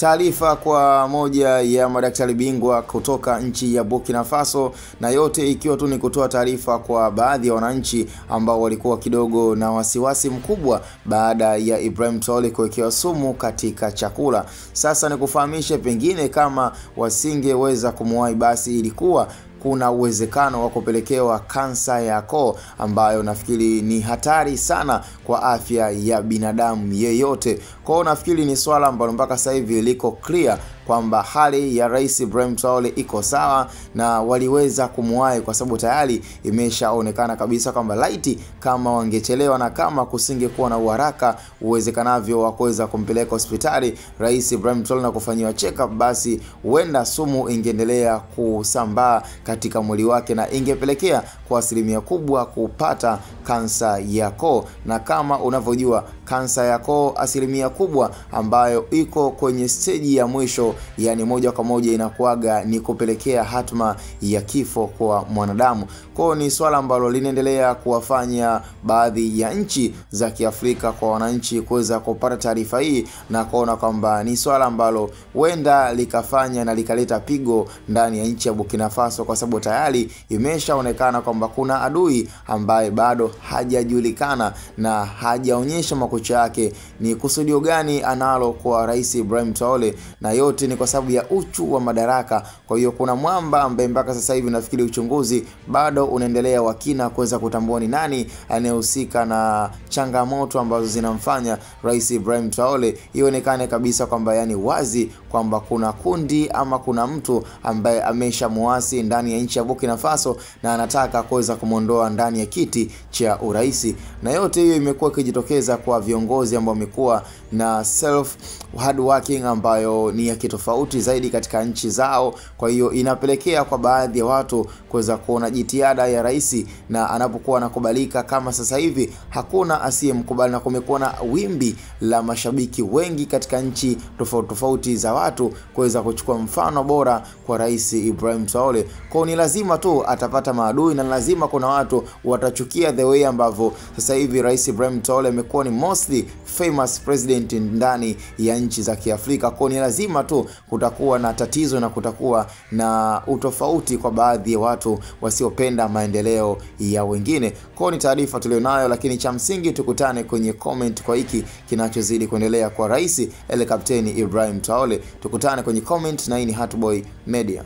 taarifa kwa moja ya madaktari bingwa kutoka nchi ya Burkina Faso, na yote ikiwa tu ni kutoa taarifa kwa baadhi ya wananchi ambao walikuwa kidogo na wasiwasi mkubwa baada ya Ibrahim Traore kuwekewa sumu katika chakula. Sasa nikufahamishe, pengine kama wasingeweza kumuwai, basi ilikuwa kuna uwezekano wa kupelekewa kansa ya koo, ambayo nafikiri ni hatari sana kwa afya ya binadamu yeyote. Kwa hiyo nafikiri ni swala ambalo mpaka sasa hivi liko clear kwamba hali ya Rais Ibrahim Traore iko sawa na waliweza kumuwai, kwa sababu tayari imeshaonekana kabisa kwamba laiti kama wangechelewa na kama kusingekuwa na uharaka uwezekanavyo wa kuweza kumpeleka hospitali Rais Ibrahim Traore na kufanyiwa check up, basi huenda sumu ingeendelea kusambaa katika mwili wake na ingepelekea kwa asilimia kubwa kupata kansa ya koo. Na kama unavyojua, kansa ya koo asilimia kubwa ambayo iko kwenye stage ya mwisho, yani moja kwa moja inakuaga ni kupelekea hatma ya kifo kwa mwanadamu. Kwa ni swala ambalo linaendelea kuwafanya baadhi ya nchi za Kiafrika kwa wananchi kuweza kupata taarifa hii na kuona kwamba ni swala ambalo huenda likafanya na likaleta pigo ndani ya nchi ya Burkina Faso, kwa sababu tayari imeshaonekana kwamba kuna adui ambaye bado hajajulikana na hajaonyesha makucha yake ni kusudio gani analo kwa Rais Ibrahim Traore, na yote ni kwa sababu ya uchu wa madaraka. Kwa hiyo kuna mwamba ambaye mpaka sasa hivi nafikiri uchunguzi bado unaendelea wakina kuweza kutambua ni nani anayehusika na changamoto ambazo zinamfanya Rais Ibrahim Traore ionekane kabisa kwamba yani wazi kwamba kuna kundi ama kuna mtu ambaye ameshamuasi ndani ya nchi ya Burkina Faso na anataka kuweza kumondoa ndani ya kiti cha uraisi. Na yote hiyo imekuwa ikijitokeza kwa viongozi ambao wamekuwa na self hard working ambayo ni ya kitofauti zaidi katika nchi zao. Kwa hiyo inapelekea kwa baadhi ya watu kuweza kuona jitihada ya rais, na anapokuwa anakubalika kama sasa hivi hakuna asiyemkubali, na kumekuwa na wimbi la mashabiki wengi katika nchi tofauti za watu kuweza kuchukua mfano bora kwa Rais Ibrahim Traore. Kwa ni lazima tu atapata maadui na lazima kuna watu watachukia the way ambavyo sasa hivi Rais Ibrahim Traore amekuwa ni mostly famous president ndani ya nchi za Kiafrika. Kwa ni lazima tu kutakuwa na tatizo na kutakuwa na utofauti kwa baadhi ya watu wasiopenda maendeleo ya wengine. Kwa ni taarifa tulionayo, lakini cha msingi tukutane kwenye comment kwa hiki kinachozidi kuendelea kwa Rais Kapteni Ibrahim Traore. Tukutane kwenye comment, na hii ni Hatboy Media.